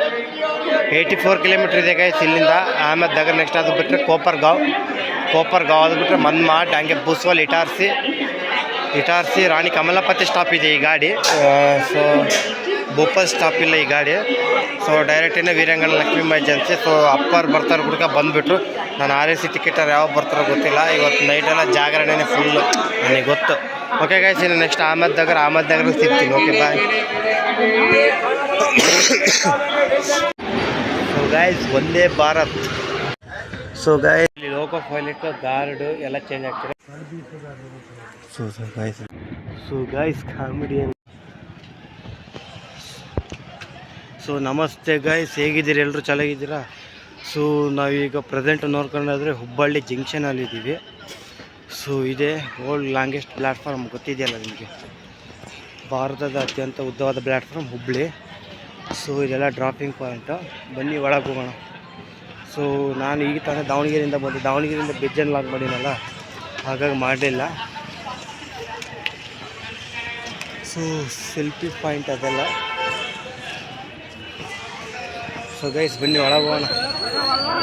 84 kilometre ಇದೆ guys ಇಲ್ಲಿಂದ Ahmed Nagar. Next ಅದು ಬಿಟ್ಟರೆ ಕೋಪರ್ಗಾವ್ ಅದು ಬಿಟ್ಟರೆ ಮನ್ಮಾಡ್, ಹಂಗೆ ಬೂಸ್ವಾಲ್, ಇಟಾರ್ಸಿ ರಾಣಿ ಕಮಲಾಪತಿ ಸ್ಟಾಪ್ ಇದೆ ಈ ಗಾಡಿ. ಸೊ ಬೋಪಲ್ ಸ್ಟಾಪ್ ಇಲ್ಲ ಈ ಗಾಡಿ. ಸೊ ಡೈರೆಕ್ಟಿನ ವೀರಂಗನ ಲಕ್ಷ್ಮೀಬಾಯಿ ಏಜೆನ್ಸಿ. ಸೊ ಅಪ್ಪರ್ ಬರ್ತಾರೆ ಹುಡುಗ ಬಂದುಬಿಟ್ರು. ನಾನು RAC ಟಿಕೆಟರ್ ಯಾವಾಗ ಬರ್ತಾರೋ ಗೊತ್ತಿಲ್ಲ. ಇವತ್ತು ನೈಟೆಲ್ಲ ಜಾಗರಣೆನೇ ಫುಲ್ಲು ನನಗೆ ಗೊತ್ತು. ಓಕೆ ಗೈಸ್, ಇನ್ನು ನೆಕ್ಸ್ಟ್ ಅಹಮದ್ ನಗರ ಸಿಗ್ತೀನಿ. Okay bye. So guys, Vande Bharat. So guys, ಇಲ್ಲಿ ಲೋಕೋ ಪೈಲಟ್ ಗಾರ್ಡು ಎಲ್ಲ ಚೇಂಜ್ ಆಗ್ತಾರೆ. So guys comedian. ಸೊ ನಮಸ್ತೆ ಗೈಸ್, ಹೇಗಿದ್ದೀರಿ ಎಲ್ಲರೂ? ಚೆನ್ನಾಗಿದ್ದೀರಾ? ಸೊ ನಾವೀಗ ಪ್ರೆಸೆಂಟ್ ನೋಡ್ಕೊಂಡಾದ್ರೆ ಹುಬ್ಬಳ್ಳಿ ಜಂಕ್ಷನಲ್ಲಿದ್ದೀವಿ. ಸೊ ಇದೇ ವರ್ಲ್ಡ್ ಲಾಂಗೆಸ್ಟ್ ಪ್ಲ್ಯಾಟ್ಫಾರ್ಮ್, ಗೊತ್ತಿದೆಯಲ್ಲ ನಿಮಗೆ, ಭಾರತದ ಅತ್ಯಂತ ಉದ್ದವಾದ ಪ್ಲ್ಯಾಟ್ಫಾರ್ಮ್ ಹುಬ್ಬಳ್ಳಿ. ಸೊ ಇದೆಲ್ಲ ಡ್ರಾಪಿಂಗ್ ಪಾಯಿಂಟು. ಬನ್ನಿ ಒಳಗೆ ಹೋಗೋಣ. ಸೊ ನಾನು ಈಗ ತಾನೇ ದಾವಣಗೆರೆಯಿಂದ ಬ್ರಿಡ್ಜನ್ನು ಲಾಕ್ ಮಾಡಿನಲ್ಲ, ಹಾಗಾಗಿ ಮಾಡಲಿಲ್ಲ. ಸೊ ಸೆಲ್ಫಿ ಪಾಯಿಂಟ್ ಅದೆಲ್ಲ. ಸೊ ಗೈಸ್ ಬನ್ನಿ ಒಳಗೆ ಹೋಗೋಣ.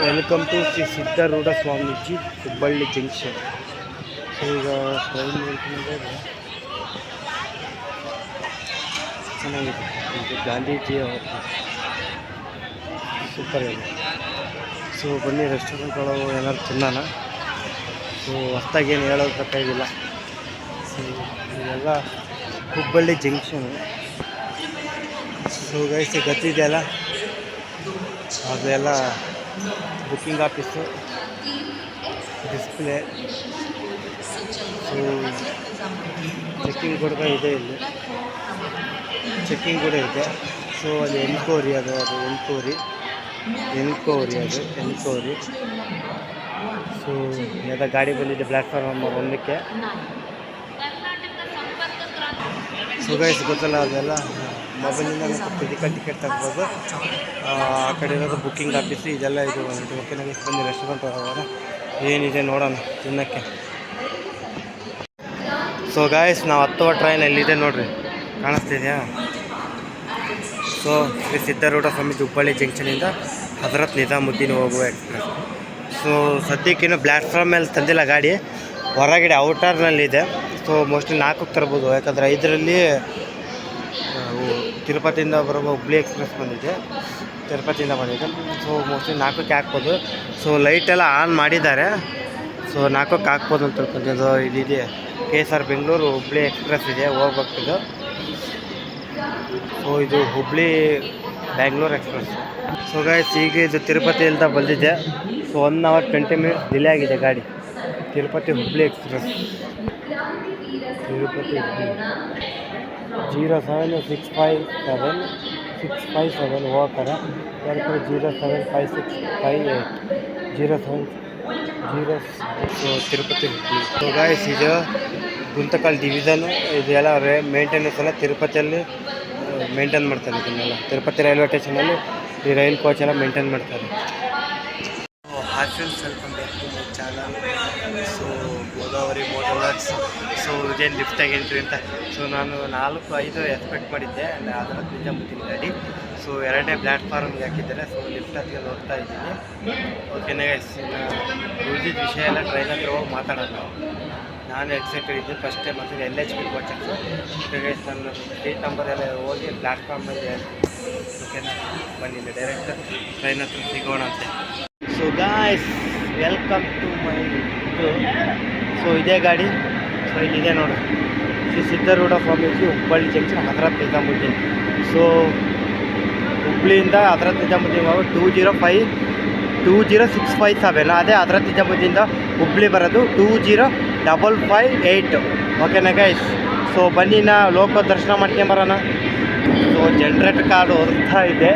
Welcome to Shri Siddharudha Swamiji Hubballi junction. So ಈಗ ಟ್ರೈನ್ ನೋಡ್ಕೊಂಡ್ರೆ ಚೆನ್ನಾಗಿದೆ. ಇದು ಗಾಂಧೀಜಿ ಅವತ್ತು ಸೂಪರ್ ಇದೆ. ಸೊ ಬನ್ನಿ ರೆಸ್ಟೋರೆಂಟ್ಗಳು ಏನಾದ್ರು ತಿನ್ನೋಣ. ಸೊ ಹೊಸ್ದಾಗಿ ಏನು ಹೇಳೋದು ಬೇಕಾಗಿಲ್ಲ. ಸೊ ಇದೆಲ್ಲ ಹುಬ್ಬಳ್ಳಿ ಜಂಕ್ಷನು. ಸೊ ಗೈಸ್ ಗೊತ್ತಿದೆಯಲ್ಲ, ಅದೆಲ್ಲ booking office, display. So checking ಕೂಡ ಇದೆ, ಇಲ್ಲಿ ಚೆಕ್ಕಿಂಗ್ ಕೂಡ ಇದೆ. ಸೊ ಅಲ್ಲಿ ಎನ್ಕ್ವೈರಿ ಅದು ಎನ್ಕ್ವೈರಿ. ಸೊ ಎಲ್ಲ ಗಾಡಿ ಬಂದಿದೆ ಪ್ಲ್ಯಾಟ್ಫಾರ್ಮ್ ನಂಬರ್ 1ಕ್ಕೆ. ಸೊ ಗೈಸ್ ಗೊತ್ತಲ್ಲ, ಅದೆಲ್ಲ ಮೊಬೈಲಿಂದ ಫಿಸಿಕಲ್ ಟಿಕೆಟ್ ತಗ್ಬೋದು. ಆ ಕಡೆ ಇರೋದು ಬುಕ್ಕಿಂಗ್ ಆಫೀಸು, ಇದೆಲ್ಲ ಇದು. ಓಕೆ, ನನಗೆ ಬಂದು ರೆಸ್ಟೋರೆಂಟ್ ಹೋಗೋಣ, ಏನಿದೆ ನೋಡೋಣ ತಿನ್ನೋಕ್ಕೆ. ಸೊ ಗಾಯ್ಸ್, ನಾವು ಹತ್ತುವ ಟ್ರೈನ್ ಎಲ್ಲಿದೆ ನೋಡಿರಿ, ಕಾಣಿಸ್ತಿದೆಯಾ? ಸೊ ಶ್ರೀ ಸಿದ್ಧಾರೂಢ ಸ್ವಾಮೀಜಿ ಹುಬ್ಬಳ್ಳಿ ಜಂಕ್ಷನಿಂದ ಹಜರತ್ ನಿಜಾಮುದ್ದೀನ್ ಹೋಗುವ ಎಕ್ಸ್ಪ್ರೆಸ್. ಸೊ ಸದ್ಯಕ್ಕೇನು ಪ್ಲ್ಯಾಟ್ಫಾರ್ಮ್ ಮೇಲೆ ತಂದಿಲ್ಲ ಗಾಡಿ, ಹೊರಗಡೆ ಔಟರ್ನಲ್ಲಿದೆ. ಸೊ ಮೋಸ್ಟ್ಲಿ 4ಕ್ಕೆ ತರ್ಬೋದು, ಯಾಕಂದರೆ 5ರಲ್ಲಿ ತಿರುಪತಿಯಿಂದ ಬರುವ ಹುಬ್ಬಳ್ಳಿ ಎಕ್ಸ್ಪ್ರೆಸ್ ಬಂದಿದೆ. ಸೊ ಮೋಸ್ಟ್ಲಿ 4ಕ್ಕೆ ಹಾಕ್ಬೋದು. ಸೊ ಲೈಟೆಲ್ಲ ಆನ್ ಮಾಡಿದ್ದಾರೆ. ಸೊ 4ಕ್ಕೆ ಹಾಕ್ಬೋದು ಅಂತ ತಿಳ್ಕೊಂತಿದ್ದು. ಇದಿದೆ KSR ಬೆಂಗಳೂರು ಹುಬ್ಬಳ್ಳಿ ಎಕ್ಸ್ಪ್ರೆಸ್ ಇದೆ, ಹೋಗ್ಬೇಕಿದು. ಸೊ ಇದು Hubballi Bangalore express. So guys, ಈಗ ಇದು ತಿರುಪತಿಯಿಂದ ಬಂದಿದೆ. ಸೊ 1 hour 20 minutes ಡಿಲೇ ಆಗಿದೆ ಗಾಡಿ. ತಿರುಪತಿ ಹುಬ್ಬಳ್ಳಿ ಎಕ್ಸ್ಪ್ರೆಸ್, ತಿರುಪತಿ ಹುಬ್ಬಳ್ಳಿ 07657 ಹೋಗ್ತಾರೆ. ಯಾಕಂದರೆ 0756580 so Tirupati Hubballi. So guys, ಇದು ಗುಂತಕಲ್ ಡಿವಿಷನು. ಇದೆಲ್ಲ ಮೇಂಟೆನೆನ್ಸ್ ಎಲ್ಲ ತಿರುಪತಿಯಲ್ಲಿ ಮೇಂಟೈನ್ ಮಾಡ್ತಾರೆ. ಇದನ್ನೆಲ್ಲ ತಿರುಪತಿ ರೈಲ್ವೆ ಸ್ಟೇಷನಲ್ಲಿ ಈ ರೈಲ್ ಕೋಚ್ ಎಲ್ಲ ಮೇಂಟೈನ್ ಮಾಡ್ತಾರೆ. Hostels welcome back to my channel. So Godavari Motors. So ಇದೇನು ಲಿಫ್ಟಾಗಿ ಎಂಟ್ರಿ ಅಂತ. ಸೊ ನಾನು 4-5 ಎಕ್ಸ್ಪೆಕ್ಟ್ ಮಾಡಿದ್ದೆ, ಅದರ ನಿಜಾಮುದ್ದೀನ್ ಗಾಡಿ. ಸೊ 2ನೇ ಪ್ಲ್ಯಾಟ್ಫಾರ್ಮ್ಗೆ ಹಾಕಿದ್ದಾರೆ. ಸೊ ಲಿಫ್ಟ್ ಹತ್ತಿಗೆ ನೋಡ್ತಾ ಇದ್ದೀನಿ. ಓಕೆನಾ ಗೈಸ್, ಉಳಿದಿದ್ದ ವಿಷಯ ಎಲ್ಲ ಟ್ರೈನ್ ಹತ್ರ ಹೋಗಿ ಮಾತಾಡೋಣ. ನಾನು ಎಕ್ಸೈಟೆಡ್ ಇದ್ದೆ ಫಸ್ಟ್ ಟೈಮ್ ಅಂತ LHP ಕೋಚರ್ಸು. ಓಕೆ ಗೈಸ್, ನನ್ನ ಸೀಟ್ ನಂಬರ್ ಎಲ್ಲ ಹೋಗಿ ಪ್ಲ್ಯಾಟ್ಫಾರ್ಮ್ ಮೇಲೆ. ಓಕೆನಾ, ಬನ್ನಿಲ್ಲ ಡೈರೆಕ್ಟ್ ಟ್ರೈನ್ ಹತ್ರ ಸಿಗೋಣ ಅಂತೆ. So guys, welcome to my ಇದು. ಸೊ ಇದೇ ಗಾಡಿ. ಸೊ ಇಲ್ಲಿದೆ ನೋಡಿ, ಶ್ರೀ ಸಿದ್ಧಾರೂಢ ಸ್ವಾಮೀಜಿ ಹುಬ್ಬಳ್ಳಿ ಜಂಕ್ಷನ್ ಹಜರತ್ ನಿಜಾಮುದ್ದೀನ್. ಸೊ ಹುಬ್ಬಳ್ಳಿಯಿಂದ ಹಜರತ್ ನಿಜಾಮುದ್ದೀನ್ 205657. ಅದೇ ಹಜರತ್ ನಿಜಾಮುದ್ದೀನಿಂದ ಹುಬ್ಬಳ್ಳಿ ಬರೋದು 20558. ಓಕೆನಾ ಗೈಸ್? ಸೊ ಬನ್ನಿ ನಾ ಲೋಕ ದರ್ಶನ ಮಾಡ್ಕೊಂಬರೋಣ. ಸೊ ಜನ್ರೇಟರ್ ಕಾರ್ಡ್ ಓದ್ತಾ ಇದೆ.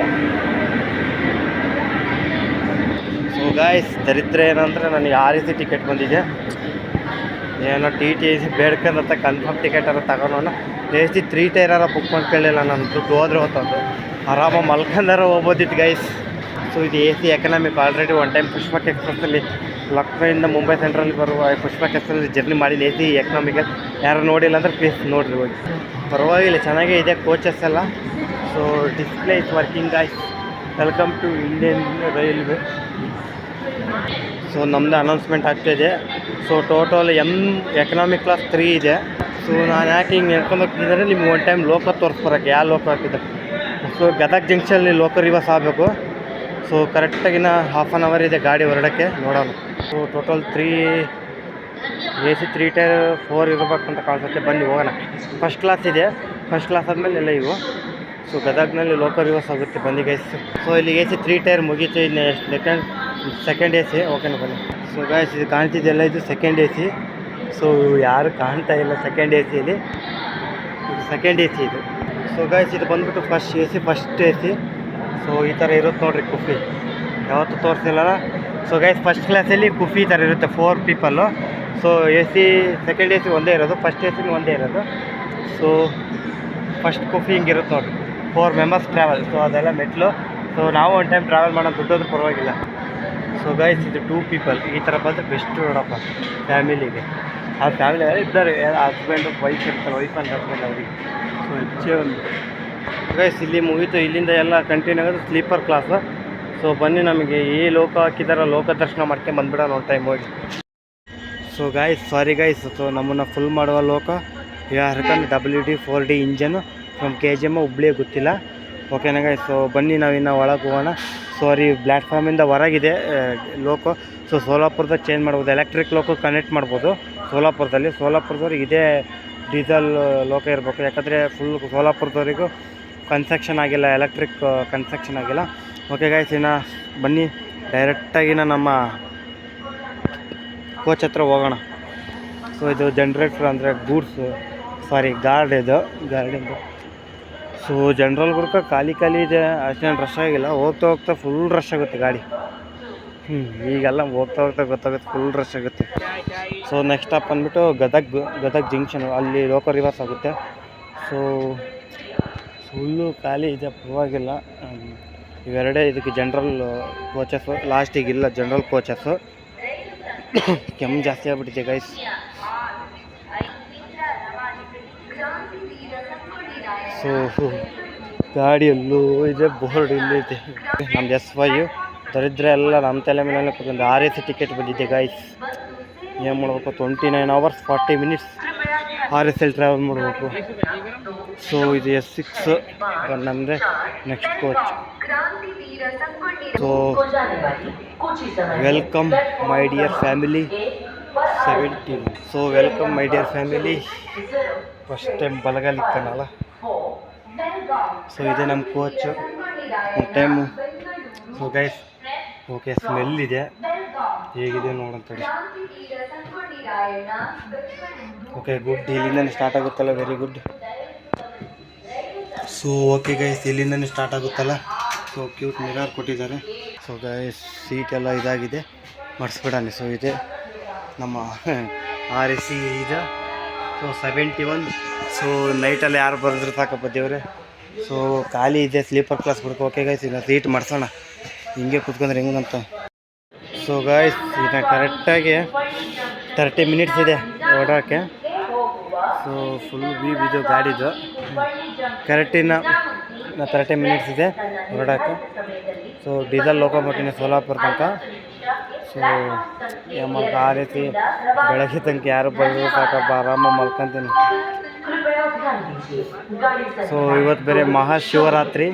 ಸೊ ಗಾಯ್ಸ್, ದರಿದ್ರ ಏನಂದರೆ ನನಗೆ RAC ಟಿಕೆಟ್ ಬಂದಿದೆ. ಏನೋ TTC ಬೇಡ್ಕೊಂಡಂತ ಕನ್ಫರ್ಮ್ ಟಿಕೆಟರ ತಗೊಳೋಣ. AC 3 ಟೈರಾರ ಬುಕ್ ಮಾಡ್ಕೊಳ್ಳಿಲ್ಲ, ನಾನು ದುಡ್ಡು ಹೋದ್ರೆ ಹೋಗ್ತದ್ದು. ಆರಾಮಾಗಿ ಮಲ್ಕೊಂಡಾರ ಹೋಗ್ಬೋದಿತ್ತು ಗೈಸ್. ಸೊ ಇದು AC economic. Already one time Pushpak ಎಕ್ಸ್ಪ್ರೆಸ್ಸಲ್ಲಿ ಲಕ್ನೋಯಿಂದ ಮುಂಬೈ ಸೆಂಟ್ರಲ್ಲಿ ಬರುವ ಪುಷ್ಪಕ್ ಎಕ್ಸ್ಪ್ರೆಸ್ಸಲ್ಲಿ ಜರ್ನಿ ಮಾಡಿದ್ದೀನಿ. AC ಎಕನಾಮಿಕಲ್ ಯಾರು ನೋಡಿಲ್ಲ ಅಂದರೆ ಪ್ಲೀಸ್ ನೋಡಿರಿ ಹೋಗಿ. ಪರವಾಗಿಲ್ಲ, ಚೆನ್ನಾಗೇ ಇದೆ ಕೋಚಸ್ ಎಲ್ಲ. So display is working guys. Welcome to Indian railway. So ನಮ್ಮದು ಅನೌನ್ಸ್ಮೆಂಟ್ ಆಗ್ತಾಯಿದೆ. ಸೊ ಟೋಟಲ್ ಎಕನಾಮಿಕ್ ಕ್ಲಾಸ್ 3 ಇದೆ. ಸೊ ನಾನು ಯಾಕೆ ಹಿಂಗೆ ಹೇಳ್ಕೊಂಡು ಹೋಗ್ತಿದ್ದಾರೆ, ನಿಮ್ಗೆ ಒನ್ ಟೈಮ್ ಲೋಕ ತೋರಿಸ್ಬರೋಕ್ಕೆ ಯಾವ ಲೋಕ ಹಾಕಿದೆ. ಸೊ ಗದಗ ಜಂಕ್ಷನಲ್ಲಿ ಲೋಕ ರಿವರ್ಸ್ ಆಗಬೇಕು. ಸೊ ಕರೆಕ್ಟಾಗಿನ ಹಾಫ್ ಆನ್ ಅವರ್ ಇದೆ ಗಾಡಿ ಹೊರಡೋಕ್ಕೆ, ನೋಡೋಣ. ಸೊ ಟೋಟಲ್ 3 AC 3 ಟೈರ್ 4 ಇರಬೇಕಂತ ಕಾಣಿಸುತ್ತೆ. ಬನ್ನಿ ಹೋಗೋಣ. ಫಸ್ಟ್ ಕ್ಲಾಸ್ ಇದೆ, ಫಸ್ಟ್ ಕ್ಲಾಸ್ ಆದಮೇಲೆ ಎಲ್ಲ ಇವು. ಸೊ ಗದಗ್ನಲ್ಲಿ ಲೋಕ ರಿವರ್ಸ್ ಆಗುತ್ತೆ, ಬನ್ನಿ ಗೈಸ್. ಸೊ ಇಲ್ಲಿ AC 3 ಟೈರ್ ಮುಗೀತು, ಇನ್ನು ಸೆಕೆಂಡ್ AC. ಓಕೆನಾ, ಬನ್ನಿ. ಸೊ ಗೈಸ್ ಇದು ಕಾಣ್ತಿದ್ದೆಲ್ಲ, ಇದು ಸೆಕೆಂಡ್ AC. ಸೊ ಯಾರು ಕಾಣ್ತಾ ಇಲ್ಲ ಸೆಕೆಂಡ್ ACಯಲ್ಲಿ, ಇದು ಸೆಕೆಂಡ್ AC ಇದು. ಸೊ ಗೈಸ್ ಇದು ಬಂದ್ಬಿಟ್ಟು ಫಸ್ಟ್ AC. ಸೊ ಈ ಥರ ಇರುತ್ತೆ ನೋಡಿರಿ ಕುಫಿ, ಯಾವತ್ತೂ ತೋರಿಸಿಲ್ಲಲ್ಲ. ಸೊ ಗೈಸ್ ಫಸ್ಟ್ ಕ್ಲಾಸಲ್ಲಿ ಕುಫಿ ಈ ಥರ ಇರುತ್ತೆ, 4 people. So AC second AC ಒಂದೇ ಇರೋದು, ಫಸ್ಟ್ AC ಒಂದೇ ಇರೋದು. ಸೊ ಫಸ್ಟ್ ಕುಫಿ ಹಿಂಗಿರುತ್ತೆ ನೋಡಿರಿ, 4 ಮೆಂಬರ್ಸ್ ಟ್ರಾವೆಲ್. ಸೊ ಅದೆಲ್ಲ ಮೆಟ್ಲು. ಸೊ ನಾವು ಒಂದು ಟೈಮ್ ಟ್ರಾವೆಲ್ ಮಾಡೋದು ದುಡ್ಡೋದು ಪರವಾಗಿಲ್ಲ. ಸೊ ಗೈಸ್ ಇದು 2 ಪೀಪಲ್, ಈ ಥರ ಬಂದರೆ ಬೆಸ್ಟ್ ನೋಡಪ್ಪ ಫ್ಯಾಮಿಲಿಗೆ. ಆ ಫ್ಯಾಮಿಲಿ ಇದ್ದಾರೆ, ಹಸ್ಬೆಂಡು ವೈಫ್ ಇರ್ತಾರೆ, ವೈಫ್ ಆ್ಯಂಡ್ ಹಸ್ಬೆಂಡ್ ಅವರಿಗೆ. ಸೊ ಹೆಚ್ಚೇ ಒಂದು ಗೈಸ್ ಇಲ್ಲಿ ಮುಗೀತು, ಇಲ್ಲಿಂದ ಎಲ್ಲ ಕಂಟಿನ್ಯೂ ಆಗೋದು ಸ್ಲೀಪರ್ ಕ್ಲಾಸು. ಸೊ ಬನ್ನಿ, ನಮಗೆ ಈ ಲೋಕ ಹಾಕಿದಾರ, ಲೋಕ ದರ್ಶನ ಮಾಡ್ಕೊಂಡು ಬಂದ್ಬಿಡೋಣ ಒಂದು ಟೈಮ್ ಹೋಗಿ. So guys sorry guys, so ನಮ್ಮನ್ನು ಫುಲ್ ಮಾಡುವ ಲೋಕ ಯಾಕಂದ್ರೆ WD-4D engine from KGM Hubli, ಗೊತ್ತಿಲ್ಲ. ಓಕೆನಾ ಗೈಸ್. ಸೊ ಬನ್ನಿ ನಾವಿನ್ನು ಒಳಗೆ ಹೋಗೋಣ. ಸಾರಿ ಪ್ಲ್ಯಾಟ್ಫಾರ್ಮಿಂದ ಹೊರಗಿದೆ ಲೋಕೋ. ಸೊ ಸೋಲಾಪುರದಾಗ ಚೇಂಜ್ ಮಾಡ್ಬೋದು, ಎಲೆಕ್ಟ್ರಿಕ್ ಲೋಕೋ ಕನೆಕ್ಟ್ ಮಾಡ್ಬೋದು ಸೋಲಾಪುರದವ್ರಿಗೆ ಇದೇ ಡೀಸೆಲ್ ಲೋಕ ಇರಬೇಕು. ಯಾಕಂದರೆ ಫುಲ್ ಸೋಲಾಪುರದವರಿಗೂ ಕನ್ಸ್ಟ್ರಕ್ಷನ್ ಆಗಿಲ್ಲ, ಎಲೆಕ್ಟ್ರಿಕ್ ಕನ್ಸ್ಟ್ರಕ್ಷನ್ ಆಗಿಲ್ಲ. ಓಕೆ ಗೈಸ್, ಇನ್ನು ಬನ್ನಿ ಡೈರೆಕ್ಟಾಗಿನ ನಮ್ಮ ಕೋಚ್ ಹತ್ರ ಹೋಗೋಣ. ಸೊ ಇದು ಜನ್ರೇಟ್ರ್ ಅಂದರೆ ಗೂಡ್ಸು, ಗಾರ್ಡ್ ಇದು ಗಾರ್ಡಿಂದು. ಸೊ ಜನರಲ್ ಗುಡ್ಕ ಖಾಲಿ ಇದೆ, ಅಷ್ಟೇನು ರಶ್ ಆಗಿಲ್ಲ. ಹೋಗ್ತಾ ಫುಲ್ ರಶ್ ಆಗುತ್ತೆ ಗಾಡಿ. ಈಗೆಲ್ಲ ಹೋಗ್ತಾ ಗೊತ್ತಾಗುತ್ತೆ ಫುಲ್ ರಶ್ ಆಗುತ್ತೆ. ಸೊ ನೆಕ್ಸ್ಟ್ ಸ್ಟಾಪ್ ಬಂದುಬಿಟ್ಟು ಗದಗ್ ಜಂಕ್ಷನು, ಅಲ್ಲಿ ಲೋಕಲ್ ರಿವರ್ಸ್ ಆಗುತ್ತೆ. ಸೊ ಫುಲ್ಲು ಖಾಲಿ ಇದೆ, ಪರವಾಗಿಲ್ಲ. ಇವೆರಡೇ ಇದಕ್ಕೆ ಜನರಲ್ ಕೋಚಸ್ಸು, ಲಾಸ್ಟಿಗಿಲ್ಲ ಜನರಲ್ ಕೋಚಸ್ಸು. ಕೆಮ್ಮು ಜಾಸ್ತಿ ಆಗ್ಬಿಟ್ಟಿದೆ ಗೈಸ್. ಸೊ ಗಾಡಿಯಲ್ಲೂ ಇದೆ, ಬೋರ್ಡ್ ಇಲ್ಲಿದೆ. ನಮ್ದು S5 ದರಿದ್ರ ಎಲ್ಲ ನಮ್ಮ ತಲೆ ಮೇಲೆ ಕೂತ್ಕೊಂಡು RAC ಟಿಕೆಟ್ ಬಂದಿದ್ದೆ ಗೈಸ್. ಏನು ಮಾಡಬೇಕು, 29 hours 40 minutes RSL ಟ್ರಾವೆಲ್ ಮಾಡಬೇಕು. ಸೊ ಇದು S6 ನಮ್ಮದೇ next coach. So welcome my dear family 17. So welcome my dear family. First time ಬಲಗಾಲಿಕ್ಕನಲ್ಲ. ಸೊ ಇದೇ ನಮ್ಮ ಕೋಚ್ ಒಂದು time. So guys okay, smell ಇದೆ, ಹೇಗಿದೆ ನೋಡಂತೇಳಿ. ಓಕೆ ಗುಡ್, ಇಲ್ಲಿಂದನೇ ಸ್ಟಾರ್ಟ್ ಆಗುತ್ತಲ್ಲ, very good. So okay guys, ಇಲ್ಲಿಂದನೇ ಸ್ಟಾರ್ಟ್ ಆಗುತ್ತಲ್ಲ. ಸೊ ಕ್ಯೂಟ್ ಮಿರರ್ ಕೊಟ್ಟಿದ್ದಾರೆ. ಸೊ ಗೈಸ್ ಸೀಟ್ ಎಲ್ಲ ಇದಾಗಿದೆ, ಮಾಡಿಸ್ಬಿಡಾನೆ. ಸೊ ಇದೆ ನಮ್ಮ RAC ಇದೆ. ಸೊ 71. ಸೊ ನೈಟಲ್ಲಿ ಯಾರು ಬರೆದ್ರೆ ಸಾಕಪ್ಪ ದೇವ್ರೆ. ಸೊ ಖಾಲಿ ಇದೆ, ಸ್ಲೀಪರ್ ಕ್ಲಾಸ್ ಬಿಡ್ಕೊ. ಓಕೆ ಗೈಸ್, ಈಗ ಸೀಟ್ ಮಾಡಿಸೋಣ, ಹಿಂಗೆ ಕೂತ್ಕೊಂಡ್ರೆ ಹೆಂಗಂತ. ಸೊ ಗೈಸ್ ಈಗ ಕರೆಕ್ಟಾಗಿ 30 minutes ಇದೆ ಓಡೋಕ್ಕೆ. ಸೊ ಫುಲ್ ಇದು ಗಾಡಿದು ಕರೆಕ್ಟಿನ 30 minutes ಇದೆ ಹೊರಡೋಕ್ಕೆ. ಸೊ ಡೀಸೆಲ್ ಲೋಕೋಮೋಟಿವ್ ಸೋಲಾಪುರ ತನಕ. ಸೊ RAC ಬೆಳಗ್ಗೆ ತನಕ ಯಾರು ಬಂದರೂ ಸಾಕಪ್ಪ, ಆರಾಮಾಗಿ ಮಲ್ಕೊಂತೀನಿ. ಸೊ ಇವತ್ತು ಬೇರೆ ಮಹಾಶಿವರಾತ್ರಿ.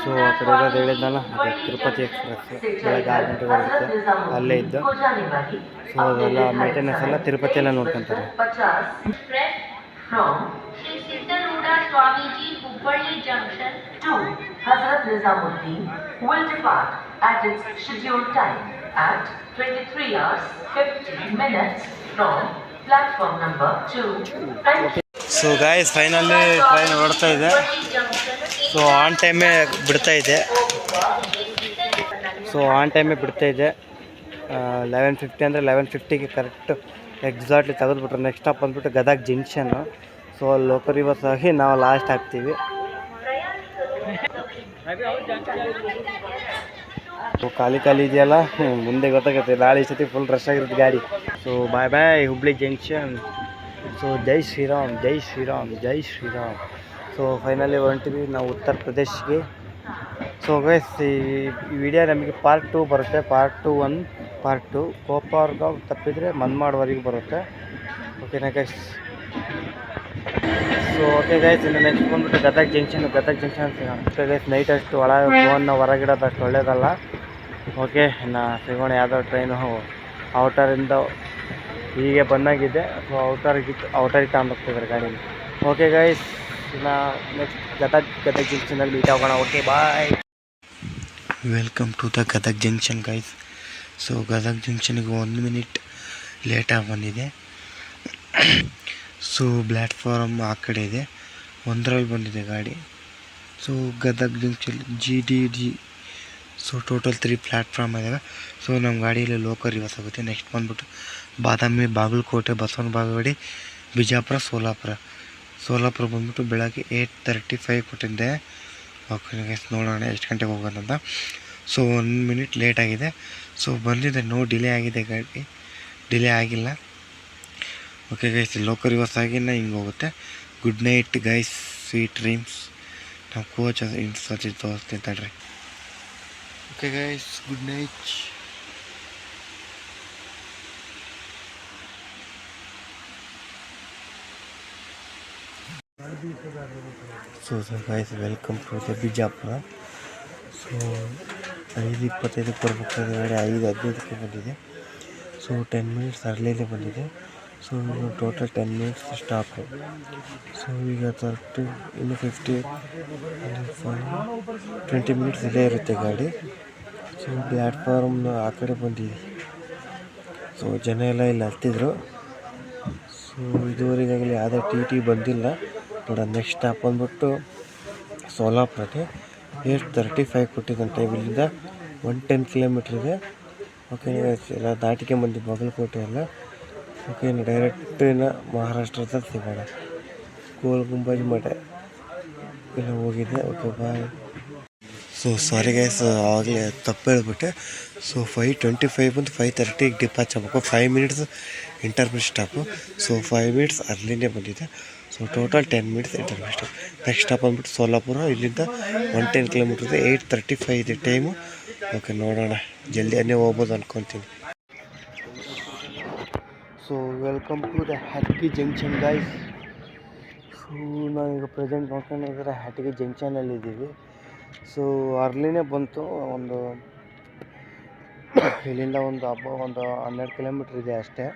ಸೊ ಆ ಕಡೆ ಇರೋದು ಹೇಳಿದ್ನಲ್ಲ, ಅದು ತಿರುಪತಿ ಎಕ್ಸ್ಪ್ರೆಸ್ ಬೆಳಗ್ಗೆ 6 ಗಂಟೆಗೆ ಬರುತ್ತೆ, ಅಲ್ಲೇ ಇದ್ದು. ಸೊ ಅದೆಲ್ಲ ಮೇಂಟೆನೆನ್ಸ್ ಎಲ್ಲ ತಿರುಪತಿಯೆಲ್ಲ ನೋಡ್ಕೊತಾರೆ. Hazrat Nizamuddin will depart at its scheduled time at 23 hours 50 minutes from platform number 2. So guys finally train ಹೊರಡ್ತಾ ಇದೆ. ಸೊ ಆನ್ ಟೈಮೇ ಬಿಡ್ತಾ ಇದೆ. 11:50 ಅಂದರೆ 11:50ಗೆ ಕರೆಕ್ಟ್ ಎಕ್ಸಾಕ್ಟ್ಲಿ ತೆಗೆದುಬಿಟ್ರು. ನೆಕ್ಸ್ಟ್ ಸ್ಟಾಪ್ ಬಂದುಬಿಟ್ಟು ಗದಗ್ ಜಂಕ್ಷನ್ನು. ಸೊ ಲೋಕಲ್ ರಿವರ್ಸ್ ಆಗಿ ನಾವು ಲಾಸ್ಟ್ ಆಗ್ತೀವಿ. ಸೊ ಖಾಲಿ ಇದೆಯಲ್ಲ, ಮುಂದೆ ಗೊತ್ತಾಗುತ್ತೆ. ನಾಳೆ ಈ ಸತಿ ಫುಲ್ ರಶ್ ಆಗಿರುತ್ತೆ ಗಾಡಿ. So bye Hubli junction. So ಜೈ ಶ್ರೀರಾಮ್ ಜೈ ಶ್ರೀರಾಮ್ ಜೈ ಶ್ರೀರಾಮ್. ಸೊ ಫೈನಲಿ ಹೊರಟಿವಿ ನಾವು ಉತ್ತರ ಪ್ರದೇಶ್ಗೆ. ಸೊ ಗೈಸ್ ಈ ವಿಡಿಯೋ ನಮಗೆ ಪಾರ್ಟ್ 2 ಬರುತ್ತೆ. ಪಾರ್ಟ್ 1 ಪಾರ್ಟ್ 2 ಕೋಪಾರ್ಗಾಂವ್ ತಪ್ಪಿದರೆ ಮನ್ಮಾಡ್ವರೆಗೆ ಬರುತ್ತೆ. ಓಕೆನಾ ಗೈಸ್? ಸೊ ಓಕೆ ಗೈಸ್, ಇನ್ನು ನೆಕ್ಸ್ಟ್ ಬಂದುಬಿಟ್ಟು ಗದಗ್ ಜಂಕ್ಷನ್ ಸಿಗೋಣ. ಓಕೆ ಗೈಸ್, ನೈಟ್ ಅಷ್ಟು ಫೋನ್ನ ಹೊರಗಿಡೋದು ಅಷ್ಟು ಒಳ್ಳೇದಲ್ಲ. ಓಕೆ, ಇನ್ನು ಸಿಗೋಣ. ಯಾವುದೋ ಟ್ರೈನು ಔಟರಿಂದ ಹೀಗೆ ಬಂದಾಗಿದೆ. ಸೊ ಔಟರಿಗೆ ತಗೊಂಡೋಗ್ತಿದ್ದಾರೆ ಗಾಡಿನ. ಓಕೆ ಗೈಸ್, ಇನ್ನು ನೆಕ್ಸ್ಟ್ ಗದಗ್ ಜಂಕ್ಷನಲ್ಲಿ ಮೀಟ್ ಆಗೋಣ. Okay bye. Welcome to the Gadag junction guys. So Gadag ಜಂಕ್ಷನ್ಗೆ 1 ಮಿನಿಟ್ ಲೇಟಾಗಿ ಬಂದಿದೆ. ಸೊ ಪ್ಲ್ಯಾಟ್ಫಾರ್ಮ್ ಆ ಕಡೆ ಇದೆ, ಒಂದರಲ್ಲಿ ಬಂದಿದೆ ಗಾಡಿ. So Gadag junction GDG. So total 3 platform ಇದ್ದಾವೆ. ಸೊ ನಮ್ಮ ಗಾಡಿಯಲ್ಲಿ ಲೋಕಲ್ ರಿವರ್ಸ್ ಆಗುತ್ತೆ. ನೆಕ್ಸ್ಟ್ ಬಂದ್ಬಿಟ್ಟು ಬಾದಾಮಿ, ಬಾಗಲಕೋಟೆ, ಬಸವನ ಬಾಗೇವಾಡಿ, ಬಿಜಾಪುರ, ಸೋಲಾಪುರ ಬಂದ್ಬಿಟ್ಟು ಬೆಳಗ್ಗೆ 8:35 ಕೊಟ್ಟಿದ್ದೆ. ಓಕೆ ಗೈಸ್, ನೋಡೋಣ ಎಷ್ಟು ಗಂಟೆಗೆ ಹೋಗೋದಂತ. ಸೊ 1 ಮಿನಿಟ್ ಲೇಟ್ ಆಗಿದೆ. ಸೊ ಬಂದಿದೆ, ಡಿಲೇ ಆಗಿದೆ, ಗಾಡಿ ಡಿಲೇ ಆಗಿಲ್ಲ. ಓಕೆ ಗೈಸ್, ಲೋಕಲ್ ರಿವರ್ಸ್ ಆಗಿನ ಹಿಂಗೆ ಹೋಗುತ್ತೆ. Good night guys, sweet dreams. ನಾವು ಕೋಚ್ ಇನ್ಸರ್ಚಿ ತೋರಿಸ್ತೀನಿ ತಡ್ರಿ. Okay guys, good night. So guys, welcome to the Bijapur. So 5:25 ಬರ್ಬೇಕಾದ್ರೆ ಗಾಡಿ 5:15 ಬಂದಿದೆ. ಸೊ 10 ಮಿನಿಟ್ಸ್ ಅರ್ಲಿಯೇ ಬಂದಿದೆ. So total 10 minutes stop. So ಈಗ 30 ಇನ್ನು 20 ಮಿನಿಟ್ಸ್ ಇಲ್ಲೇ ಇರುತ್ತೆ ಗಾಡಿ. ಸೊ ಪ್ಲ್ಯಾಟ್ಫಾರ್ಮ್ ಆ ಕಡೆ ಬಂದಿದೆ. ಸೊ ಜನ ಎಲ್ಲ ಇಲ್ಲಿ ಹತ್ತಿದ್ರು. ಸೊ ಇದುವರೆಗಾಗಲಿ ಯಾವುದೇ TT ಬಂದಿಲ್ಲ. ನೋಡ, ನೆಕ್ಸ್ಟ್ ಸ್ಟಾಪ್ ಬಂದ್ಬಿಟ್ಟು ಸೋಲಾಪುರಕ್ಕೆ. 8:35 ಕೊಟ್ಟಿದ್ದಾನೆ ಟೈಮ್. ಇಲ್ಲಿಂದ 110 ಕಿಲೋಮೀಟ್ರ್ ಇದೆ. ಓಕೆ, ಎಲ್ಲ ದಾಟಿಕೊಂಬಂದು ಬಾಗಲಕೋಟೆ ಎಲ್ಲ. ಓಕೆ, ಡೈರೆಕ್ಟಿನ ಮಹಾರಾಷ್ಟ್ರದ ಸಿಗೋಣ. ಗೋಲ್ ಗುಂಬಜ್ ಮಠ ಎಲ್ಲ ಹೋಗಿದೆ. Okay bye. So sorry guys, ಆವಾಗಲೇ ತಪ್ಪು ಹೇಳ್ಬಿಟ್ಟೆ. ಸೊ 5:25 ಬಂದು 5:30 ಡಿಪಾಚ್ ಆಗಬೇಕು. 5 minutes interview stop. So 5 minutes ಅರ್ಲಿನೇ ಬಂದಿದೆ. So total 10 minutes interview stop. Next stop ಬಂದ್ಬಿಟ್ಟು ಸೋಲಾಪುರ. ಇಲ್ಲಿಂದ 110 ಕಿಲೋಮೀಟ್ರ್ ಇದೆ. 8:35 ಇದೆ ಟೈಮು. ಓಕೆ, ನೋಡೋಣ, ಜಲ್ದಿನೇ ಹೋಗ್ಬೋದು ಅಂದ್ಕೊತೀನಿ. So welcome to the Hotgi junction guys. So ನಾವೀಗ ಪ್ರೆಸೆಂಟ್ ನೋಡ್ಕೊಂಡಿದ್ರೆ ಹಟ್ಗಿ ಜಂಕ್ಷನಲ್ಲಿದ್ದೀವಿ. ಸೊ ಅರ್ಲಿನೇ ಬಂತು. ಇಲ್ಲಿಂದ ಒಂದು 12 ಕಿಲೋಮೀಟ್ರ್ ಇದೆ ಅಷ್ಟೇ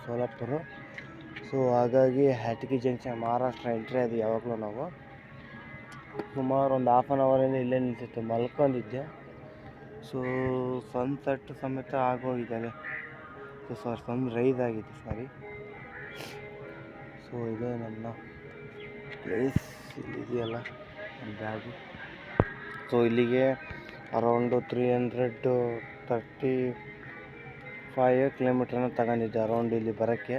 ಸೋಲಾಪುರ. ಸೊ ಹಾಗಾಗಿ ಹಟ್ಗಿ ಜಂಕ್ಷನ್ ಮಹಾರಾಷ್ಟ್ರ ಎಂಟ್ರಿ ಅದು ಯಾವಾಗಲೂ ನಾವು ಸುಮಾರು ಒಂದು ಹಾಫ್ ಆನ್ ಅವರಿಂದ ಇಲ್ಲೇ ನಿಲ್ಸಿತ್ತು. ಮಲ್ಕೊಂಡಿದ್ದೆ. ಸೊ ಸನ್ಸೆಟ್ ಸಮೇತ ಆಗೋಗಿದ್ದಾವೆ. ಸೊ ಸನ್ ರೈಸ್ ಆಗಿದೆ, ಸಾರಿ. ಸೊ ಇದೇ ನನ್ನ ಪ್ಲೇಸ್, ಇಲ್ಲಿದೆಯಲ್ಲ ಬ್ಯಾಗು. ಸೊ ಇಲ್ಲಿಗೆ ಅರೌಂಡು 335 ಕಿಲೋಮೀಟ್ರನ್ನ ತಗೊಂಡಿದ್ದೆ ಅರೌಂಡ್ ಇಲ್ಲಿ ಬರೋಕ್ಕೆ.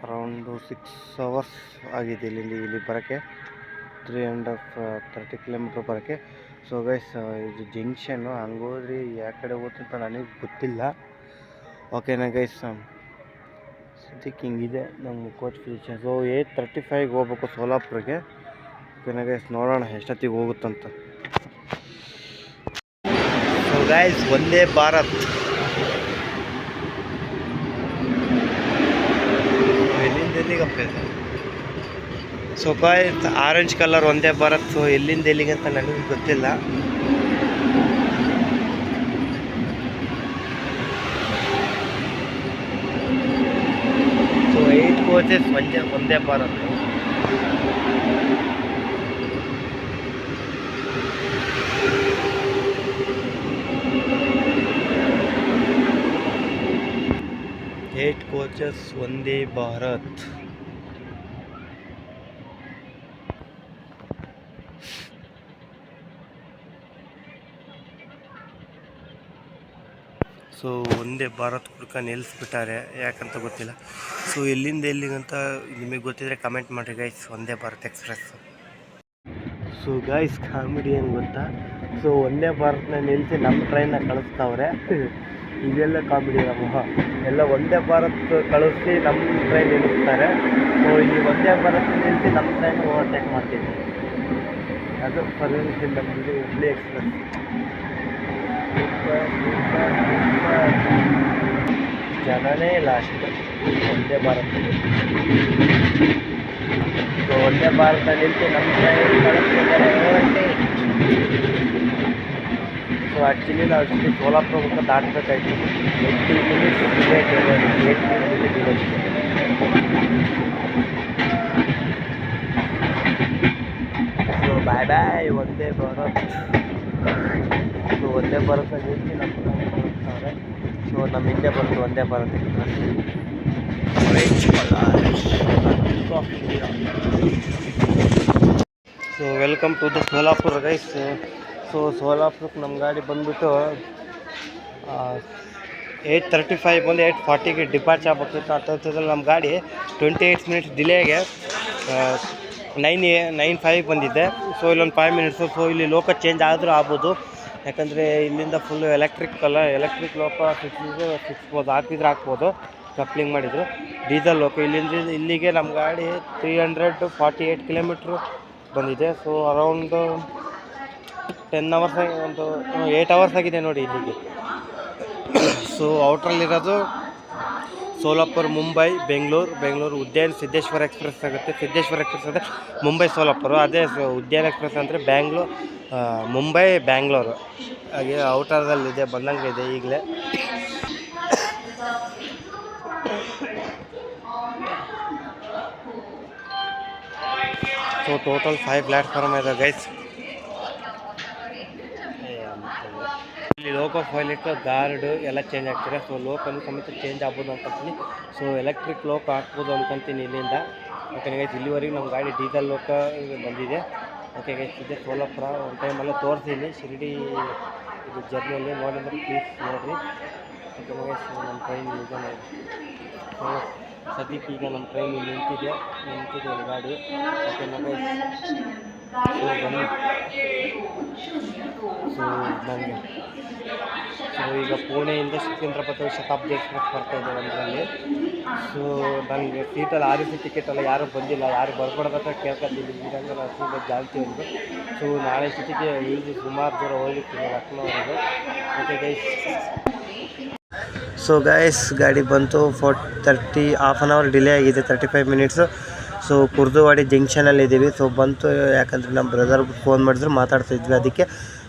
ಅರೌಂಡು 6 ಅವರ್ಸ್ ಆಗಿದೆ ಇಲ್ಲಿ ಬರೋಕ್ಕೆ. 330 ಕಿಲೋಮೀಟ್ರ್ ಬರೋಕ್ಕೆ. ಸೊ ಗೈಸ್, ಇದು ಜಂಕ್ಷನ್ನು ಹಂಗೋದ್ರಿ ಯಾವ ಕಡೆ ಹೋಗ್ತಂತ ನನಗೆ ಗೊತ್ತಿಲ್ಲ. ಓಕೆನಾ ಗೈಸ್? ಸದ್ಯಕ್ಕೆ ಹಿಂಗಿದೆ ನಮ್ಮ ಕೋಚ್ ಪೊಸಿಷನ್. ಸೊ 8:35 ಹೋಗ್ಬೇಕು ಸೋಲಾಪುರಕ್ಕೆ. ಓಕೆನಾ ಗೈಸ್? ನೋಡೋಣ ಎಷ್ಟೊತ್ತಿಗೆ ಹೋಗುತ್ತಂತ. So guys, Vande Bharat. ಎಲ್ಲಿಂದ so guys, orange colour Vande Bharat. So ಎಲ್ಲಿಂದ ಎಲ್ಲಿಗೆ ಅಂತ ನನಗೆ ಗೊತ್ತಿಲ್ಲ. So 8 coaches Vande Bharat. Coaches Vande Bharat. So Vande Bharat ಹುಡುಕ ನಿಲ್ಲಿಸ್ಬಿಟ್ಟಾರೆ, ಯಾಕಂತ ಗೊತ್ತಿಲ್ಲ. ಸೊ ಎಲ್ಲಿಂದ ಎಲ್ಲಿಗಂತ ನಿಮಗೆ ಗೊತ್ತಿದ್ರೆ ಕಮೆಂಟ್ ಮಾಡಿರಿ guys. Vande Bharat express. So guys, comedy ಏನು ಗೊತ್ತಾ? ಸೊ ವಂದೇ ಭಾರತ್ನ ನಿಲ್ಲಿಸಿ ನಮ್ಮ ಟ್ರೈನ್ನ ಕಳಿಸ್ತಾವ್ರೆ. ಇದೆಲ್ಲ ಕಾಮಿಡಿ ನಮ್ಮ ಎಲ್ಲ ಒಂದೇ ಭಾರತ್ ಕಳಿಸಿ ನಮ್ಮ ಟ್ರೈನ್ ನಿಲ್ಲಿಸ್ತಾರೆ. ಸೊ ಈ ಒಂದೇ ಭಾರತ್ ನಿಲ್ಲಿಸಿ ನಮ್ಮ ಟ್ರೈನ್ ಓವರ್ಟೇಕ್ ಮಾಡ್ತೀವಿ. ಅದು ಸರ್ವಿಸ್ ನಮ್ಮದು ಹುಬ್ಳಿ ಎಕ್ಸ್ಪ್ರೆಸ್. ಜನನೇ ಇಲ್ಲ ಅಷ್ಟು ಒಂದೇ ಭಾರತದಲ್ಲಿ. ಸೊ ಒಂದೇ ಭಾರತ ನಿಲ್ಲಿಸಿ ನಮ್ಮ ಟ್ರೈನ್ ಕಳಿಸ್ತಿದ್ದಾರೆ ಓವರ್ಟೇಕ್. ಸೊ ಆ್ಯಕ್ಚುಲಿ ನಾವು ಅಷ್ಟು ಸೋಲಾಪುರ ಮುಖ ದಾಟಬೇಕಾಯ್ತು. 80 ಮಿನಿಟ್ಸ್ ಡಿಲೇ ಇದೆ. ಸೊ ಬಾಯ್ ಬಾಯ್ ಒಂದೇ ಭಾರತ್. ಸೊ ಒಂದೇ ಭಾರತ ನಿಲ್ಲಿಸಿ ನಮ್ಮ ಕಳಿಸ್ತಾರೆ. ಸೊ ನಮ್ಮ ಹಿಂದೆ ಬಂತು Vande Bharat express. So welcome to the Solapur guys. So ಸೋಲಾಪುರಕ್ಕೆ ನಮ್ಮ ಗಾಡಿ ಬಂದುಬಿಟ್ಟು 8:35 ಬಂದು 8:40ಗೆ ಡಿಪಾರ್ಚ್ ಆಗಬೇಕಿತ್ತು. ಹತ್ತದಲ್ಲಿ ನಮ್ಮ ಗಾಡಿ 28 ಮಿನಿಟ್ಸ್ ಡಿಲೇಗೆ 9:05 ಬಂದಿದ್ದೆ. ಸೊ ಇಲ್ಲೊಂದು 5 ಮಿನಿಟ್ಸು. ಸೊ ಇಲ್ಲಿ ಲೋಕ ಚೇಂಜ್ ಆದರೂ ಆಗ್ಬೋದು, ಯಾಕಂದರೆ ಇಲ್ಲಿಂದ ಫುಲ್ಲು ಎಲೆಕ್ಟ್ರಿಕ್ ಲೋಕ ಸಿಕ್ಸ್ಬೋದು, ಹಾಕ್ಬೋದು. ಕಪ್ಲಿಂಗ್ ಮಾಡಿದರು ಡೀಸೆಲ್ ಲೋಕ. ಇಲ್ಲಿಗೆ ನಮ್ಮ ಗಾಡಿ 348 ಕಿಲೋಮೀಟ್ರು ಬಂದಿದೆ. ಸೊ ಅರೌಂಡು 10 ಅವರ್ಸ್ ಒಂದು 8 ಅವರ್ಸ್ ಆಗಿದೆ ನೋಡಿ ಇಲ್ಲಿಗೆ. ಸೊ ಔಟ್ರಲ್ಲಿರೋದು ಸೋಲಾಪುರ, ಮುಂಬೈ, ಬೆಂಗಳೂರು ಉದ್ಯಾನ ಸಿದ್ದೇಶ್ವರ ಎಕ್ಸ್ಪ್ರೆಸ್ ಆಗುತ್ತೆ. ಸಿದ್ದೇಶ್ವರ ಎಕ್ಸ್ಪ್ರೆಸ್ ಅಂದರೆ ಮುಂಬೈ ಸೋಲಾಪುರ, ಅದೇ ಉದ್ಯಾನ ಎಕ್ಸ್ಪ್ರೆಸ್ ಅಂದರೆ ಮುಂಬೈ ಬ್ಯಾಂಗ್ಳೂರು. ಹಾಗೆ ಔಟರ್ದಲ್ಲಿದೆ, ಬಂದಂಗೆ ಇದೆ ಈಗಲೇ. ಸೊ ಟೋಟಲ್ 5 ಪ್ಲ್ಯಾಟ್ಫಾರ್ಮ್ ಇದೆ ಗೈಸ್. ಇಲ್ಲಿ ಲೋಕೋ ಪೈಲಟ್ ಗಾರ್ಡು ಎಲ್ಲ ಚೇಂಜ್ ಆಗ್ತಿದೆ. ಸೊ ಲೋಕನು ಸಮೇತ ಚೇಂಜ್ ಆಗ್ಬೋದು ಅನ್ಕೊಂತೀನಿ. ಸೊ ಎಲೆಕ್ಟ್ರಿಕ್ ಲೋಕ ಹಾಕ್ಬೋದು ಅನ್ಕೊಂತೀನಿ ಇಲ್ಲಿಂದ. ಓಕೆ ಗೈಸ್, ಇಲ್ಲಿವರೆಗೂ ನಮ್ಮ ಗಾಡಿ ಡೀಸೆಲ್ ಲೋಕ ಬಂದಿದೆ. ಓಕೆ ಗೈಸ್, ಇದೆ ಸೋಲಾಪುರ. ಒಂದು ಟೈಮೆಲ್ಲ ತೋರಿಸ್ತೀನಿ ಶಿರಡಿ ಇದು ಜರ್ನಿಯಲ್ಲಿ ನೋಡಿದ್ರೆ ಪ್ಲೀಸ್ ನೋಡಿರಿ. ಓಕೆ ಗೈಸ್, ನಮ್ಮ ಟ್ರೈನ್ ನಿಜ ನೋಡಿ. ಸೊ ಸದ್ಯಕ್ಕೆ ಈಗ ನಮ್ಮ ಟ್ರೈನ್ ನಿಂತಿದೆ ಗಾಡಿ. ಓಕೆ ಗೈಸ್, ಸೊ ಬನ್ನಿ. ಸೊ ನನಗೆ ಈಗ ಪುಣೆಯಿಂದ ಸಿಕಿಂದ್ರಾಬಾದ್ ಶತಾಬ್ದಿ ಎಕ್ಸ್ಪ್ರೆಸ್ ಬರ್ತಾಯಿದೆ ಒಂದರಲ್ಲಿ. ಸೊ ನನಗೆ ಸೀಟಲ್ಲಿ RC ಟಿಕೆಟೆಲ್ಲ ಯಾರೂ ಬಂದಿಲ್ಲ, ಯಾರು ಬರ್ಕೊಡೋದಂತ ಕೇಳ್ಕೊಂಡಿದ್ದೀನಿ. ಇದಂಗೆ ನಾವು ಸೀಟ್ ಜಾಸ್ತಿ ಒಂದು. ಸೊ ನಾಳೆ ಸಿಟಿಗೆ ಇಲ್ಲಿ ಸುಮಾರು ದೂರ ಹೋಗಿರ್ತೀನಿ ಲಕ್ನೋವರೆಗೆ. Okay guys. ಸೊ ಗೈಸ್, ಗಾಡಿ ಬಂತು 4:30, ಹಾಫ್ ಆನ್ ಅವರ್ ಡಿಲೇ ಆಗಿದೆ, 35 ಮಿನಿಟ್ಸು. ಸೊ ಕುರ್ದುವಾಡಿ ಜಂಕ್ಷನಲ್ಲಿ ಇದ್ದೀವಿ. ಸೊ ಬಂತು, ಯಾಕಂದರೆ ನಮ್ಮ ಬ್ರದರ್ಗೆ ಫೋನ್ ಮಾಡಿದ್ರು ಮಾತಾಡ್ತಿದ್ವಿ, ಅದಕ್ಕೆ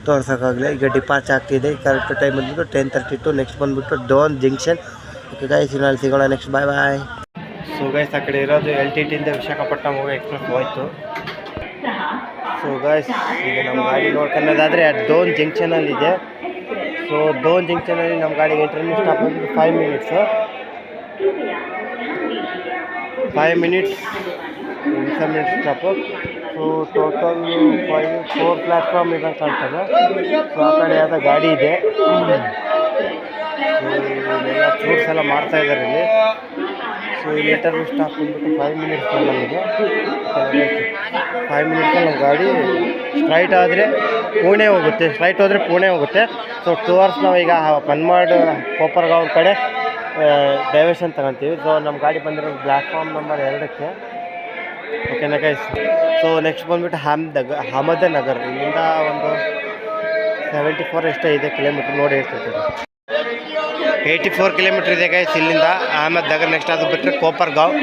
ತೋರ್ಸೋಕ್ಕಾಗಲಿ. ಈಗ ಡಿಪಾರ್ಚ್ ಆಗ್ತಿದೆ. ಕರೆಕ್ಟ್ ಟೈಮ್ ಬಂದುಬಿಟ್ಟು 10:32. ನೆಕ್ಸ್ಟ್ ಬಂದುಬಿಟ್ಟು ಡೋನ್ ಜಂಕ್ಷನ್. ಓಕೆ ಗೈಸ್, ಇನ್ನಲ್ಲಿ ಸಿಗೋಣ ನೆಕ್ಸ್ಟ್. ಬಾಯ್. ಸೊ ಗೈಸ್, ಆ ಕಡೆ ಇರೋದು LTTಯಿಂದ ವಿಶಾಖಪಟ್ಟಣಂ ಹೋಗೋ ಎಕ್ಸ್ಪ್ರೆಸ್ ಹೋಯ್ತು. ಸೊ ಗೈಸ್, ಈಗ ನಮ್ಮ ಗಾಡಿ ನೋಡ್ಕೊಳ್ಳೋದಾದರೆ ಡೋನ್ ಜಂಕ್ಷನಲ್ಲಿದೆ. ಸೊ ಡೋನ್ ಜಂಕ್ಷನಲ್ಲಿ ನಮ್ಮ ಗಾಡಿಗೆ ಇಂಟರ್ವ್ಯೂ ಸ್ಟಾಪ್ ಬಂದು 5 minutes. 5 minutes stop. So total 4 platform ಇದೆ ಕಾಣ್ತದೆ. ಸೊ ಆ ಕಡೆ ಯಾವುದೋ ಗಾಡಿ ಇದೆ. ಸೊ ಇಲ್ಲೆಲ್ಲ ಫ್ರೂಟ್ಸ್ ಎಲ್ಲ ಮಾಡ್ತಾಯಿದ್ದಾರೆ ಇಲ್ಲಿ. ಸೊ ಇಲ್ಲಿ ಇಂಟರ್ವ್ಯೂ ಸ್ಟಾಪ್ ಬಂದ್ಬಿಟ್ಟು 5 ಮಿನಿಟ್ಸ್ ನಮಗೆ. 5 ಮಿನಿಟ್ಸಲ್ಲಿ ನಮ್ಮ ಗಾಡಿ ಸ್ಟ್ರೈಟ್ ಆದರೆ ಪುಣೆ ಹೋಗುತ್ತೆ. ಸೊ 2 ಅವರ್ಸ್ ನಾವು ಈಗ ಮನ್ಮಾಡ್ ಕೋಪರ್ಗಾಂವ್ ಕಡೆ ಡೈವರ್ಷನ್ ತಗೊತೀವಿ. ಸೊ ನಮ್ಮ ಗಾಡಿ ಬಂದಿರೋದು ಪ್ಲ್ಯಾಟ್ಫಾರ್ಮ್ ನಂಬರ್ 2ಕ್ಕೆ. ಓಕೆನಾ ಗೈಸ್. ಸೊ ನೆಕ್ಸ್ಟ್ ಬಂದುಬಿಟ್ಟು ಅಹಮದನಗರ್. ಇಲ್ಲಿಂದ ಒಂದು 74 ಎಷ್ಟೋ ಇದೆ ಕಿಲೋಮೀಟ್ರ್ ನೋಡಿ ಹೇಳ್ತಿರ್ತೀವಿ. 84 ಕಿಲೋಮೀಟ್ರ್ ಇದೆ ಗೈಸ್ ಇಲ್ಲಿಂದ ಅಹಮದನಗರ್. ನೆಕ್ಸ್ಟ್ ಅದು ಬಿಟ್ಟರೆ ಕೋಪರ್ಗಾಂವ್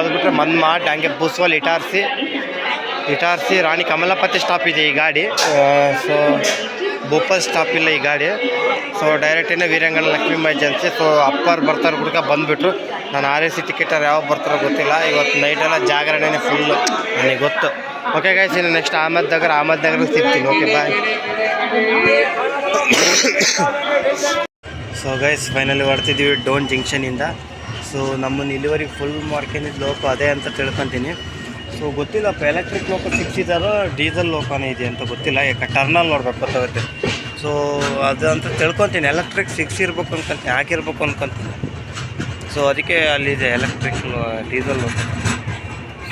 ಅದು ಬಿಟ್ಟರೆ ಮನ್ಮಾಡ್, ಹಂಗೆ ಬುಸ್ವಾಲ್, ಇಟಾರ್ಸಿ ರಾಣಿ ಕಮಲಾಪತಿ ಸ್ಟಾಪ್ ಇದೆ ಈ ಗಾಡಿ. ಸೊ ಭೋಪಾಲ್ ಸ್ಟಾಪ್ ಇಲ್ಲ ಈ ಗಾಡಿ. ಸೊ ಡೈರೆಕ್ಟಿನ ವೀರಂಗನ ಲಕ್ಷ್ಮೀಬಾಯಿ ಜನ್ಸಿ. ಸೊ ಅಪ್ಪರ್ ಬರ್ತಾರೆ ಹುಡುಗ ಬಂದುಬಿಟ್ರು. ನಾನು RC ಟಿಕೆಟರ್ ಯಾವಾಗ ಬರ್ತಾರೋ ಗೊತ್ತಿಲ್ಲ. ಇವತ್ತು ನೈಟೆಲ್ಲ ಜಾಗರಣೆನೇ ಫುಲ್ಲು, ನನಗೆ ಗೊತ್ತು. ಓಕೆ ಗೈಸ್, ಇನ್ನು ನೆಕ್ಸ್ಟ್ ಅಹಮದನಗರ್ ಸಿಗ್ತೀನಿ. Okay bye. So guys, finally ಹೊರ್ತಿದ್ದೀವಿ ಡೋನ್ ಜಂಕ್ಷನಿಂದ. ಸೊ ನಮ್ಮನ್ನು ಇಲ್ಲಿವರೆಗೆ ಫುಲ್ ಮಾಡ್ಕೊಂಡಿದ್ದು ಲೋಕೋ ಅದೇ ಅಂತ ತಿಳ್ಕೊತೀನಿ. ಸೊ ಗೊತ್ತಿಲ್ಲ ಎಲೆಕ್ಟ್ರಿಕ್ ಲೋಕೋ 6 ಇದ್ದಾರೋ ಡೀಸೆಲ್ ಲೋಕೋನೇ ಇದೆ ಅಂತ ಗೊತ್ತಿಲ್ಲ. ಯಾಕೆ ಟರ್ನಲ್ಲಿ ನೋಡ್ಬೇಕು ಗೊತ್ತಾಗುತ್ತೆ. ಸೊ ಅದು ಅಂತ ತಿಳ್ಕೊತೀನಿ. ಎಲೆಕ್ಟ್ರಿಕ್ 6 ಇರಬೇಕು ಅನ್ಕೊಂತೀನಿ, ಹಾಕಿರ್ಬೇಕು ಅನ್ಕೊತೀನಿ. ಸೊ ಅದಕ್ಕೆ ಅಲ್ಲಿದೆ electric diesel loco.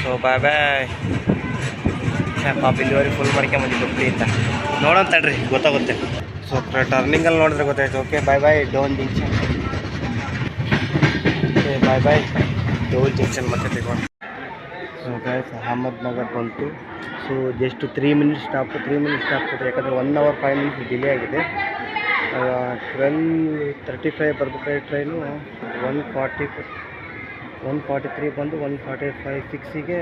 So bye. ಪಾಪ ಇಲ್ಲಿವರೆಗೆ ಫುಲ್ ಮಾಡ್ಕೊಂಬಂದಿದ್ದು ಹುಬ್ಳಿ ಅಂತ ನೋಡೋಣ ತಡ್ರಿ, ಗೊತ್ತಾಗುತ್ತೆ. ಸೊ ಟರ್ನಿಂಗಲ್ಲಿ ನೋಡಿದ್ರೆ ಗೊತ್ತಾಯ್ತು. ಓಕೆ ಬಾಯ್ ಬಾಯ್ ಡೋನ್ ಜಂಕ್ಷನ್. ಓಕೆ ಬಾಯ್ ಬಾಯ್ ಡೋಲ್ ಜಂಕ್ಷನ್ ಮತ್ತೆ ತಗೊಂಡು. ಸೊ ಗೈಸ್ ಅಹಮದ್ ನಗರ್ ಬಂತು. ಸೊ ಜಸ್ಟ್ 3 ಮಿನಿಟ್ಸ್ ಸ್ಟಾಪ್ ಕೊಟ್ಟರೆ, ಯಾಕಂದರೆ 1 hour 5 minutes ಡಿಲೇ ಆಗಿದೆ. 12:35 ಬರಬೇಕಾದ್ರೆ ಟ್ರೈನು 143 ಬಂದು 145 6ಗೆ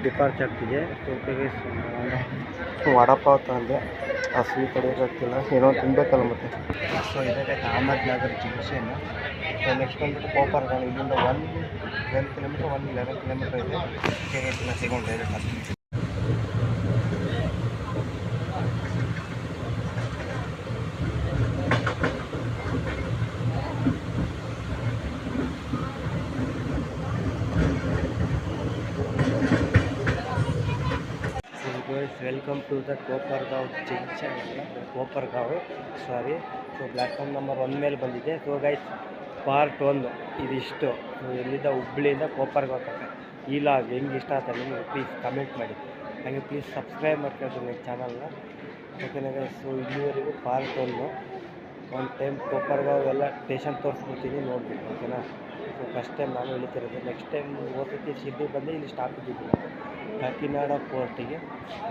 ಡಿಪಾರ್ಚ್ ಆಗ್ತಿದೆ. ಸೊ ವಡಾಪಾವ್ ತಗೊಂಡೆ, ಆ ಸ್ವೀಟ್ ಹೊಡೆಯೋಕ್ಕಾಗ್ತಿಲ್ಲ, ಏನೋ ತಿನ್ಬೇಕಲ್ಲ ಮತ್ತೆ. ಸೊ ಇದೇ Ahmednagar junction. So next ಬಂದ್ಬಿಟ್ಟು ಕೋಪರ್ಗಾಂವ್. ಇಲ್ಲಿಂದ 12 ಕಿಲೋಮೀಟರ್ 11 ಕಿಲೋಮೀಟರ್ ಇದೆ. ಸಿಗೋಣ ಡೈರೆಕ್ಟ್ ಆಗ್ತದೆ. Welcome to the Kopargaon junction. Sorry. So platform number 1 ಮೇಲೆ ಬಂದಿದೆ. ಸೊ ಗೈಸ್ ಪಾರ್ಟ್ 1 ಇದಿಷ್ಟು. ಸೊ ಎಲ್ಲಿಂದ ಹುಬ್ಳಿಯಿಂದ ಕೋಪರ್ಗಾಂವ್ ತನಕ ಈ ಲಾಗ್ ಹೆಂಗೆ ಇಷ್ಟ ಆಗ್ತದೆ ನಿಮಗೆ ಪ್ಲೀಸ್ ಕಮೆಂಟ್ ಮಾಡಿ. ಹಾಗೆ ಪ್ಲೀಸ್ ಸಬ್ಸ್ಕ್ರೈಬ್ ಮಾಡ್ಕೊಳ್ತೀನಿ ನನ್ನ ಚಾನಲ್ನ. ಓಕೆನಾ ಗೈಸ್. ಸೊ ಇಲ್ಲಿವರೆಗೂ ಪಾರ್ಟ್ 1. ಒಂದು ಟೈಮ್ ಕೋಪರ್ಗಾಂವ್ ಎಲ್ಲ ಸ್ಟೇಷನ್ ತೋರಿಸ್ಬಿಡ್ತೀನಿ, ನೋಡ್ಬಿಟ್ಟು. ಓಕೆನಾ. ಸೊ ಫಸ್ಟ್ ಟೈಮ್ ನಾನು ಹೇಳ್ತಿರೋದು. ನೆಕ್ಸ್ಟ್ ಟೈಮ್ ಓದೋಕ್ಕೆ ಶಿರ್ಡಿ ಬಂದು ಇಲ್ಲಿ ಸ್ಟಾಪ್ ಇದ್ದಿದ್ದಿಲ್ಲ, ಕಾಕಿನಾಡ ಪೋರ್ಟಿಗೆ.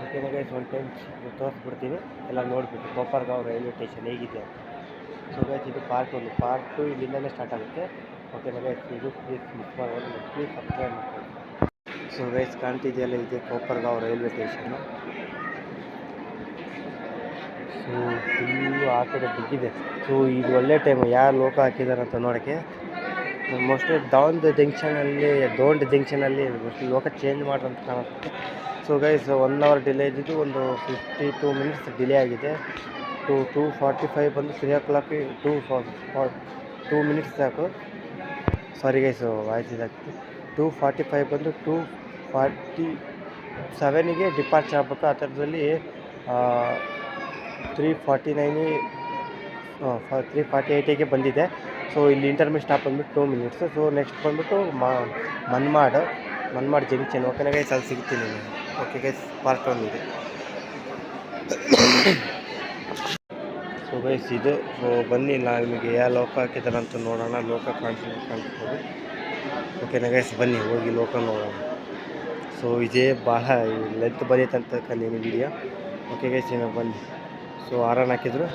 ಓಕೆನಾ ಗೈಸ್. ಒಂದು ಟೈಮ್ ತೋರಿಸ್ಬಿಡ್ತೀನಿ, ಎಲ್ಲ ನೋಡಿಬಿಟ್ಟು ಕೋಪರ್ಗಾಂವ್ ರೈಲ್ವೆ ಸ್ಟೇಷನ್ ಹೇಗಿದೆ ಅಂತ. ಸೊ ಗೈಸ್ ಇದು ಪಾರ್ಟ್ 1. ಪಾರ್ಟ್ 2 ಇಲ್ಲಿಂದಲೇ ಸ್ಟಾರ್ಟ್ ಆಗುತ್ತೆ. ಓಕೆನಾ ಗೈಸ್. ಇದು ಪ್ಲೀಸ್ ಮಿಸ್ ಮಾಡೋದು, ಪ್ಲೀಸ್ ಸಬ್ಸ್ಕ್ರೈಬ್ ಮಾಡ್ಕೊಳ್ಳಿ. ಸೊ ಗೈಸ್ ಕಾಣ್ತಿದೆಯಲ್ಲ, ಇದೆ ಕೋಪರ್ಗಾಂವ್ ರೈಲ್ವೆ ಸ್ಟೇಷನ್ನು. ಸೊ ಫುಲ್ಲು ಆ ಕಡೆ ಬಿದ್ದಿದೆ. ಸೊ ಇದು ಒಳ್ಳೆ ಟೈಮು ಯಾರು ಲೋಕ ಹಾಕಿದ್ದಾರೆ ಅಂತ ನೋಡೋಕ್ಕೆ. ಮೋಸ್ಟ್ಲಿ ದೋಂಡ್ ಜಂಕ್ಷನಲ್ಲಿ ಮೋಸ್ಟ್ಲಿ ಲೋಕ ಚೇಂಜ್ ಮಾಡ್ರಂತ ಕಾಣಿಸುತ್ತೆ. ಸೊ ಗೈಸ್ 1 hour ಡಿಲೇ ಇದ್ದಿದ್ದು ಒಂದು 52 minutes ಡಿಲೇ ಆಗಿದೆ. 2:45 ಬಂದು 3 o'clock 2 minutes ಸಾಕು. ಸಾರಿ ಗೈಸ್ ವಾಯ್ಸ್ ಇದಾಗ್ತದೆ. 2:45 ಬಂದು 2:47ಗೆ ಡಿಪಾರ್ಚ್ ಆಗಬೇಕು. ಆ ಥರದಲ್ಲಿ 3:48ಗೆ ಬಂದಿದೆ. ಸೊ ಇಲ್ಲಿ ಇಂಟರ್ಮೀಡಿಯೇಟ್ ಸ್ಟಾಪ್ ಬಂದ್ಬಿಟ್ಟು 2 minutes. ಸೊ ನೆಕ್ಸ್ಟ್ ಬಂದ್ಬಿಟ್ಟು ಮನ್ಮಾಡ್ ಜಂಕ್ಷನ್. ಓಕೆನಾ ಗೈಸ್, ಅಲ್ಲಿ ಸಿಗ್ತೀನಿ ನಾನು. ಓಕೆ ಗೈಸ್, ಪಾರ್ಟ್ 1 ಇದೆ. ಸೊ ಗೈಸ್ ಇದು. ಸೊ ಬನ್ನಿ ನಾನು ನಿಮಗೆ ಯಾವ ಲೋಕ ಹಾಕಿದ್ದಾರೆ ಅಂತ ನೋಡೋಣ. ಲೋಕ ಕಾಣಿಸ್ಬೋದು. ಓಕೆನಾ ಗೈಸ್, ಬನ್ನಿ ಹೋಗಿ ಲೋಕ ನೋಡೋಣ. ಸೊ ಇದೇ ಭಾಳ ಲೆಂತ್ ಬರೀತಂತ ಕಂದೀನಿ ವಿಡಿಯೋ. ಓಕೆ ಗೈಸ್, ಬನ್ನಿ. ಸೊ ಹಾರನ್ ಹಾಕಿದ್ರು.